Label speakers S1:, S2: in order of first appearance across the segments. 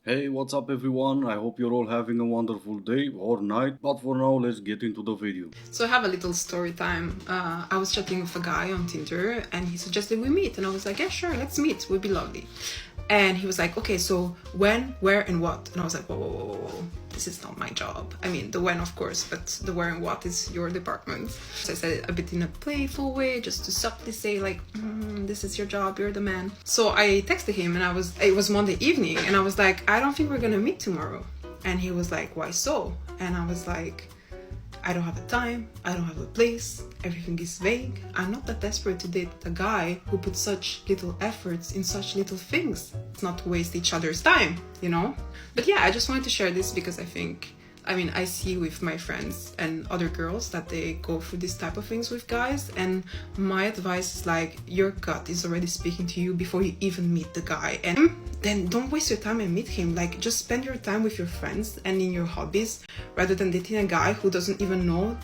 S1: Hey, what's up everyone? I hope you're all having a wonderful day or night, but for now, let's get into the video.
S2: So I have a little story time. I was chatting with a guy on Tinder and he suggested we meet. And I was like, yeah, sure, let's meet. Would be lovely. And he was like, okay, so when, where, and what? And I was like, whoa, whoa, whoa, whoa, whoa. This is not my job. I mean, the when, of course, but the where and what is your department. So I said it a bit in a playful way, just to subtly say, like, this is your job, you're the man. So I texted him and it was Monday evening. And I was like, I don't think we're going to meet tomorrow. And he was like, why so? And I was like, I don't have a time, I don't have a place, everything is vague. I'm not that desperate to date a guy who puts such little efforts in such little things. It's not to waste each other's time, you know? But yeah, I just wanted to share this because I see with my friends and other girls that they go through this type of things with guys, and my advice is like, your gut is already speaking to you before you even meet the guy. And then don't waste your time and meet him. Like, just spend your time with your friends and in your hobbies rather than dating a guy who doesn't even know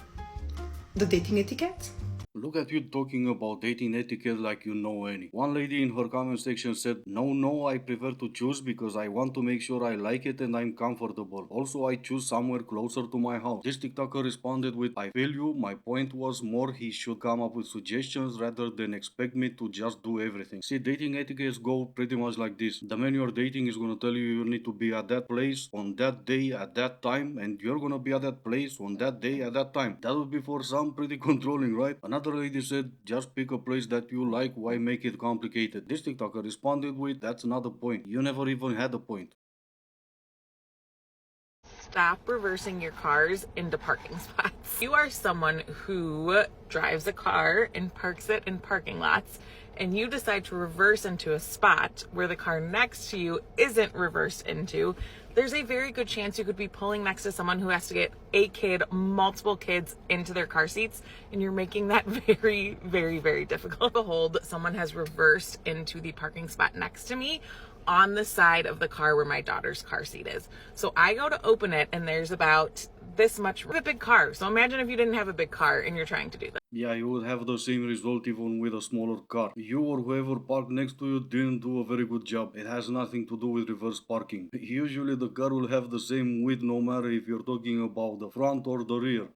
S2: the dating etiquette.
S1: Look at you talking about dating etiquette like you know any. One lady in her comment section said, no, I prefer to choose because I want to make sure I like it and I'm comfortable. Also, I choose somewhere closer to my house. This TikToker responded with, I feel you. My point was more he should come up with suggestions rather than expect me to just do everything. See, dating etiquettes go pretty much like this. The man you're dating is gonna tell you you need to be at that place on that day at that time, and you're gonna be at that place on that day at that time. That would be for some pretty controlling, right? Another lady said, just pick a place that you like, why make it complicated? This TikToker responded with, that's not the point. You never even had a point.
S3: Stop reversing your cars into parking spots. You are someone who drives a car and parks it in parking lots, and you decide to reverse into a spot where the car next to you isn't reversed into. There's a very good chance you could be pulling next to someone who has to get a kid, multiple kids into their car seats, and you're making that very, very, very difficult. Behold, someone has reversed into the parking spot next to me on the side of the car where my daughter's car seat is. So I go to open it and there's about this much of a big car. So imagine if you didn't have a big car and you're trying to do that.
S1: Yeah, you would have the same result even with a smaller car. You or whoever parked next to you didn't do a very good job. It has nothing to do with reverse parking. Usually the car will have the same width no matter if you're talking about the front or the rear.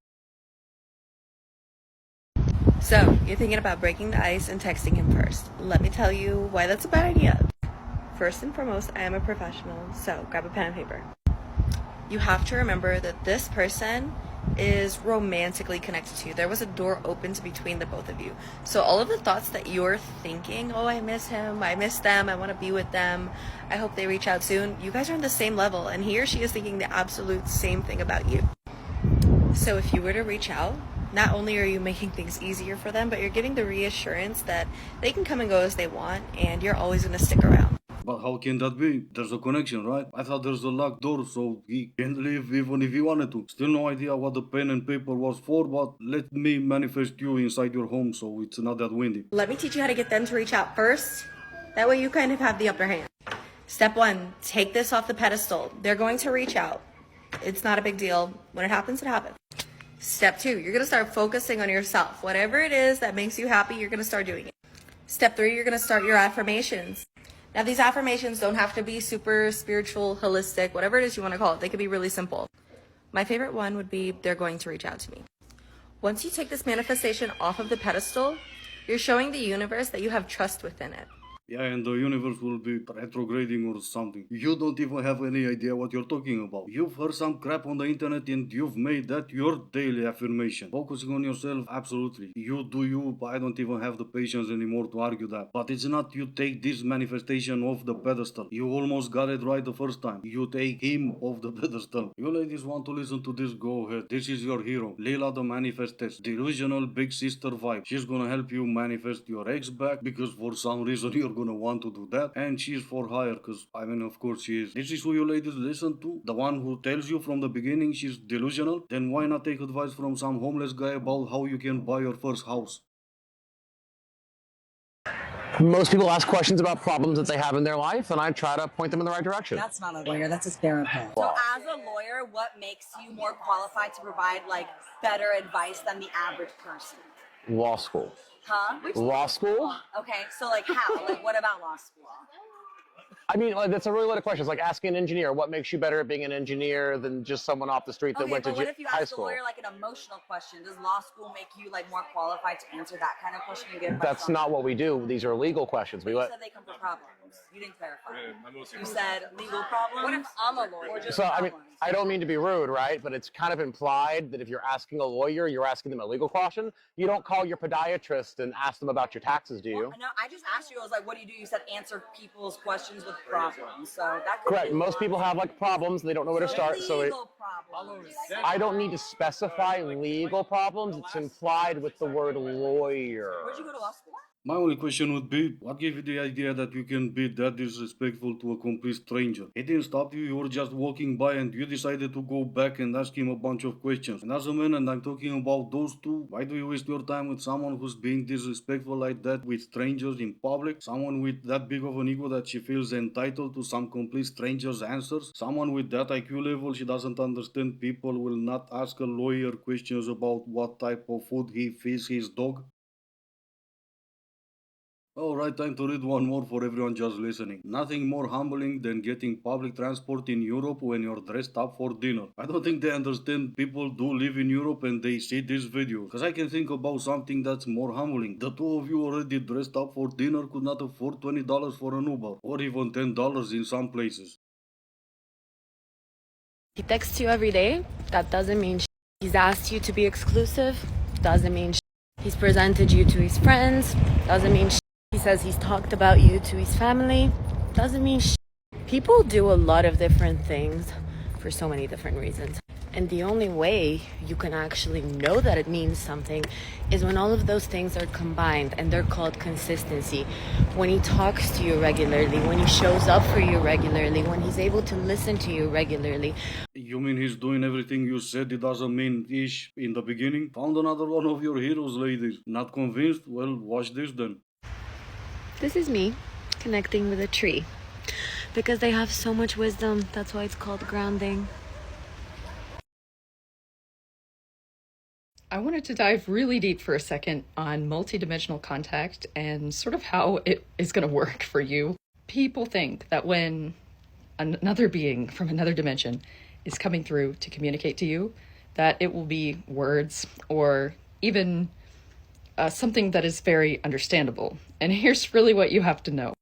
S4: So, you're thinking about breaking the ice and texting him first. Let me tell you why that's a bad idea. First and foremost, I am a professional, so grab a pen and paper. You have to remember that this person is romantically connected to you. There was a door opened between the both of you. So all of the thoughts that you're thinking, oh, I miss him, I miss them, I want to be with them, I hope they reach out soon, you guys are on the same level, and he or she is thinking the absolute same thing about you. So if you were to reach out, not only are you making things easier for them, but you're giving the reassurance that they can come and go as they want, and you're always going to stick around.
S1: But how can that be? There's a connection, right? I thought there's a locked door, so he can't leave even if he wanted to. Still no idea what the pen and paper was for, but let me manifest you inside your home so it's not that windy.
S4: Let me teach you how to get them to reach out first. That way you kind of have the upper hand. Step one, take this off the pedestal. They're going to reach out. It's not a big deal. When it happens, it happens. Step two, you're going to start focusing on yourself. Whatever it is that makes you happy, you're going to start doing it. Step three, you're going to start your affirmations. Now, these affirmations don't have to be super spiritual, holistic, whatever it is you want to call it. They could be really simple. My favorite one would be, they're going to reach out to me. Once you take this manifestation off of the pedestal, you're showing the universe that you have trust within it.
S1: Yeah, and the universe will be retrograding or something. You don't even have any idea what you're talking about. You've heard some crap on the internet and you've made that your daily affirmation. Focusing on yourself, absolutely. You do you, but I don't even have the patience anymore to argue that. But it's not you take this manifestation off the pedestal. You almost got it right the first time. You take him off the pedestal. You ladies want to listen to this, go ahead. This is your hero. Leila the manifestess. Delusional big sister vibe. She's gonna help you manifest your ex back because for some reason you're gonna want to do that, and she's for hire because of course she is. This is who you ladies listen to, the one who tells you from the beginning she's delusional. Then why not take advice from some homeless guy about how you can buy your first house?
S5: Most people ask questions about problems that they have in their life, and I try to point them in the right direction.
S6: That's not a lawyer, that's a therapist.
S7: So as a lawyer, what makes you more qualified to provide like better advice than the average person?
S5: Law school.
S7: Huh?
S5: Law school?
S7: Okay, so like how? Like what about law school?
S5: I mean, like, that's a really loaded question. It's like asking an engineer, what makes you better at being an engineer than just someone off the street that
S7: Okay,
S5: went
S7: but
S5: to
S7: what if you
S5: high
S7: ask a
S5: school?
S7: lawyer like an emotional question? Does law school make you like more qualified to answer that kind of question and get advice
S5: That's
S7: on
S5: not
S7: that?
S5: what we do. These are legal questions.
S7: But you said they come for problems. You didn't clarify. You said legal problems. What if I'm a lawyer? Or just
S5: So, I mean,
S7: problems?
S5: I don't mean to be rude, right? But it's kind of implied that if you're asking a lawyer, you're asking them a legal question. You don't call your podiatrist and ask them about your taxes, do you?
S7: Well, no, I just asked you. I was like, "What do you do?" You said answer people's questions with problems. So that could
S5: Correct.
S7: be
S5: Most people have like problems. They don't know where to start. So
S7: legal problems.
S5: I don't need to specify legal problems. It's implied with the word lawyer.
S7: Where'd you go to law school?
S1: My only question would be, what gave you the idea that you can be that disrespectful to a complete stranger? He didn't stop you, you were just walking by and you decided to go back and ask him a bunch of questions. And as a man, and I'm talking about those two, why do you waste your time with someone who's being disrespectful like that with strangers in public? Someone with that big of an ego that she feels entitled to some complete stranger's answers? Someone with that IQ level she doesn't understand people will not ask a lawyer questions about what type of food he feeds his dog? Alright, time to read one more for everyone just listening. Nothing more humbling than getting public transport in Europe when you're dressed up for dinner. I don't think they understand people do live in Europe and they see this video. Cause I can think about something that's more humbling. The two of you already dressed up for dinner could not afford $20 for an Uber. Or even $10 in some places.
S4: He texts you every day. That doesn't mean he's asked you to be exclusive. Doesn't mean he's presented you to his friends. Doesn't mean he says he's talked about you to his family. Doesn't mean people do a lot of different things for so many different reasons. And the only way you can actually know that it means something is when all of those things are combined, and they're called consistency. When he talks to you regularly, when he shows up for you regularly, when he's able to listen to you regularly.
S1: You mean he's doing everything you said it doesn't mean ish in the beginning? Found another one of your heroes, ladies. Not convinced? Well, watch this then.
S4: This is me connecting with a tree. Because they have so much wisdom, that's why it's called grounding.
S8: I wanted to dive really deep for a second on multidimensional contact and sort of how it is going to work for you. People think that when another being from another dimension is coming through to communicate to you, that it will be words or even something that is very understandable. And here's really what you have to know.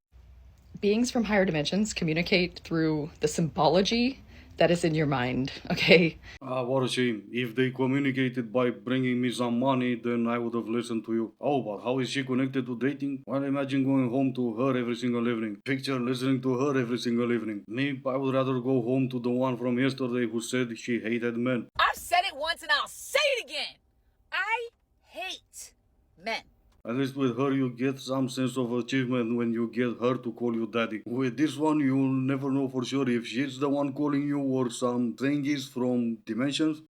S8: Beings from higher dimensions communicate through the symbology that is in your mind, okay?
S1: What a shame. If they communicated by bringing me some money, then I would have listened to you. Oh, but how is she connected to dating? Well, imagine going home to her every single evening. Picture listening to her every single evening. Me, I would rather go home to the one from yesterday who said she hated men.
S9: I've said it once and I'll say it again. I hate men.
S1: At least with her you get some sense of achievement when you get her to call you daddy. With this one you'll never know for sure if she's the one calling you or some thingies from dimensions.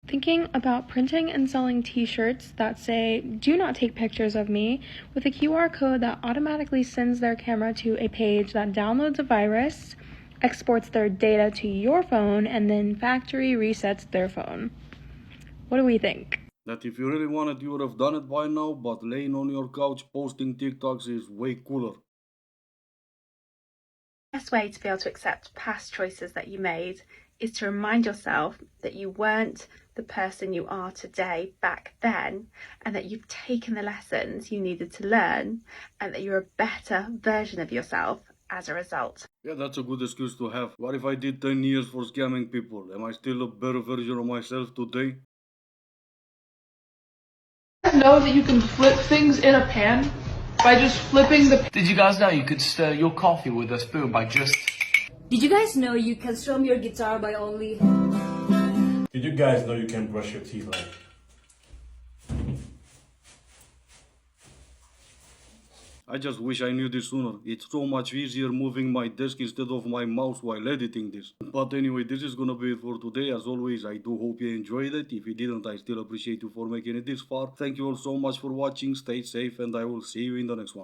S10: Thinking about printing and selling t-shirts that say, "Do not take pictures of me," with a QR code that automatically sends their camera to a page that downloads a virus, exports their data to your phone, and then factory resets their phone. What do we think?
S1: That if you really wanted, you would have done it by now, but laying on your couch posting TikToks is way cooler.
S10: The best way to be able to accept past choices that you made is to remind yourself that you weren't the person you are today back then, and that you've taken the lessons you needed to learn, and that you're a better version of yourself as a result.
S1: Yeah, that's a good excuse to have. What if I did 10 years for scamming people? Am I still a better version of myself today?
S11: Know that you can flip things in a pan by just flipping the.
S12: Did you guys know you could stir your coffee with a spoon by just.
S13: Did you guys know you can strum your guitar by only.
S14: Did you guys know you can brush your teeth like.
S1: I just wish I knew this sooner. It's so much easier moving my desk instead of my mouse while editing this. But anyway, this is gonna be it for today. As always, I do hope you enjoyed it. If you didn't, I still appreciate you for making it this far. Thank you all so much for watching. Stay safe and I will see you in the next one.